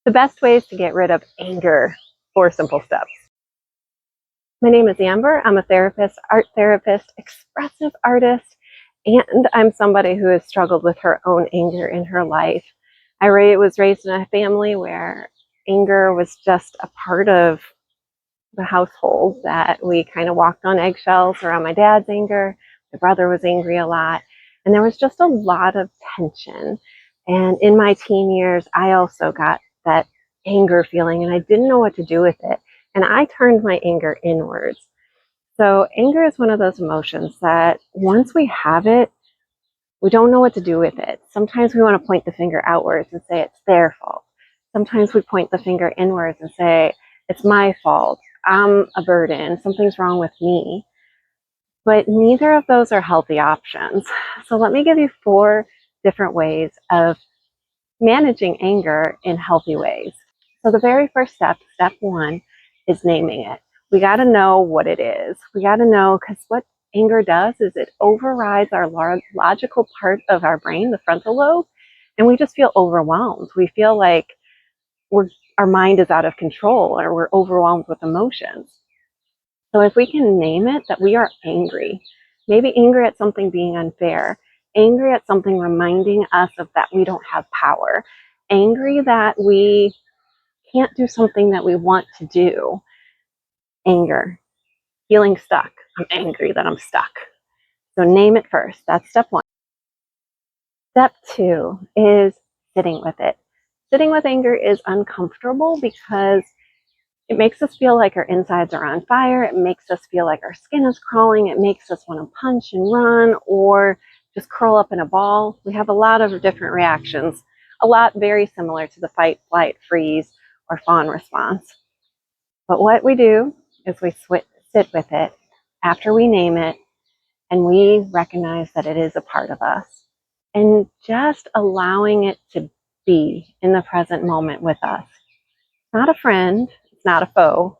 The best ways to get rid of anger, 4 simple steps. My name is Amber. I'm a therapist, art therapist, expressive artist, and I'm somebody who has struggled with her own anger in her life. I was raised in a family where anger was just a part of the household, that we kind of walked on eggshells around my dad's anger. My brother was angry a lot, and there was just a lot of tension. And in my teen years, I also got that anger feeling, and I didn't know what to do with it. And I turned my anger inwards. So anger is one of those emotions that once we have it, we don't know what to do with it. Sometimes we want to point the finger outwards and say it's their fault. Sometimes we point the finger inwards and say, it's my fault. I'm a burden. Something's wrong with me. But neither of those are healthy options. So let me give you 4 different ways of managing anger in healthy ways. So the very first step, step 1, is naming it. We got to know what it is. We got to know, because what anger does is it overrides our logical part of our brain, the frontal lobe, and we just feel overwhelmed. We feel like our mind is out of control, or we're overwhelmed with emotions. So if we can name it, that we are angry, maybe angry at something being unfair, angry at something reminding us of that we don't have power, angry that we can't do something that we want to do. Anger, feeling stuck. I'm angry that I'm stuck. So name it first. That's step 1. Step 2 is sitting with it. Sitting with anger is uncomfortable because it makes us feel like our insides are on fire. It makes us feel like our skin is crawling. It makes us want to punch and run or just curl up in a ball. We have a lot of different reactions, a lot very similar to the fight, flight, freeze, or fawn response. But what we do is we sit with it after we name it, and we recognize that it is a part of us. And just allowing it to be in the present moment with us. It's not a friend, it's not a foe,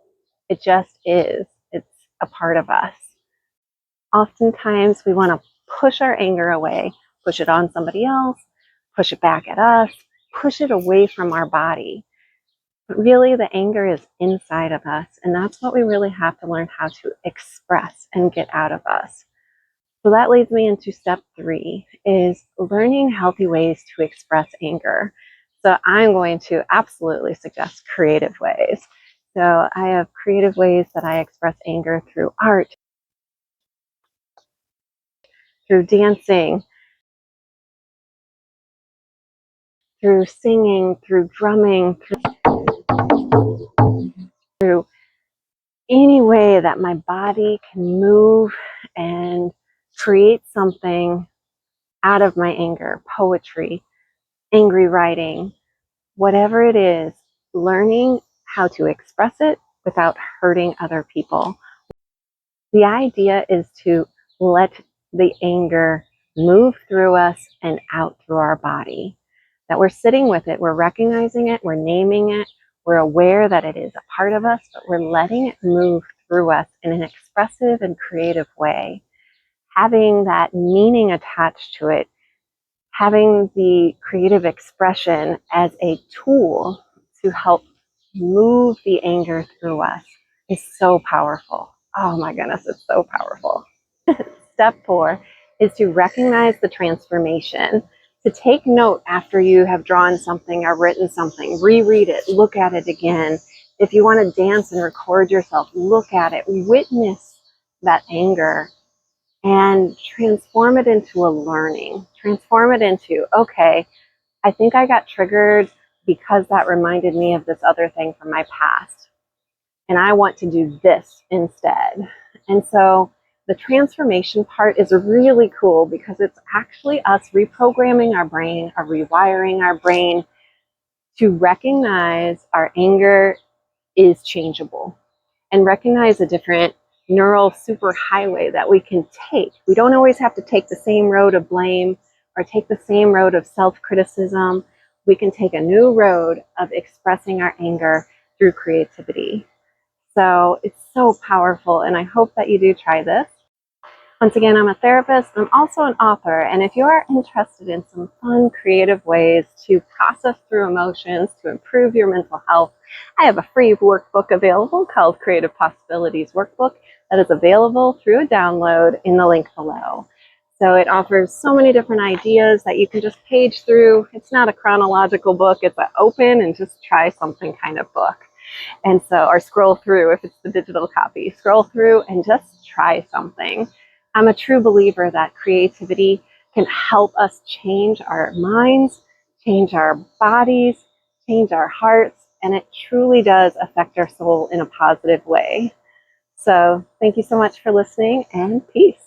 it just is. It's a part of us. Oftentimes we want to push our anger away, push it on somebody else, push it back at us, push it away from our body. But really the anger is inside of us, and that's what we really have to learn how to express and get out of us. So that leads me into step 3, is learning healthy ways to express anger. So I'm going to absolutely suggest creative ways. So I have creative ways that I express anger through art, through dancing, through singing, through drumming, through any way that my body can move and create something out of my anger. Poetry, angry writing, whatever it is, learning how to express it without hurting other people. The idea is to let the anger move through us and out through our body. That we're sitting with it, we're recognizing it, we're naming it, we're aware that it is a part of us, but we're letting it move through us in an expressive and creative way. Having that meaning attached to it, having the creative expression as a tool to help move the anger through us is so powerful. Oh my goodness, it's so powerful. Step 4 is to recognize the transformation, to take note after you have drawn something or written something, reread it, look at it again. If you want to dance and record yourself, look at it, witness that anger, and transform it into a learning. Transform it into, okay, I think I got triggered because that reminded me of this other thing from my past, and I want to do this instead. And so the transformation part is really cool because it's actually us reprogramming our brain, or rewiring our brain to recognize our anger is changeable and recognize a different neural superhighway that we can take. We don't always have to take the same road of blame or take the same road of self-criticism. We can take a new road of expressing our anger through creativity. So it's so powerful, and I hope that you do try this. Once again, I'm a therapist. I'm also an author. And if you are interested in some fun, creative ways to process through emotions to improve your mental health, I have a free workbook available called Creative Possibilities Workbook that is available through a download in the link below. So it offers so many different ideas that you can just page through. It's not a chronological book. It's an open and just try something kind of book. And so, or scroll through if it's the digital copy, scroll through and just try something. I'm a true believer that creativity can help us change our minds, change our bodies, change our hearts, and it truly does affect our soul in a positive way. So thank you so much for listening, and peace.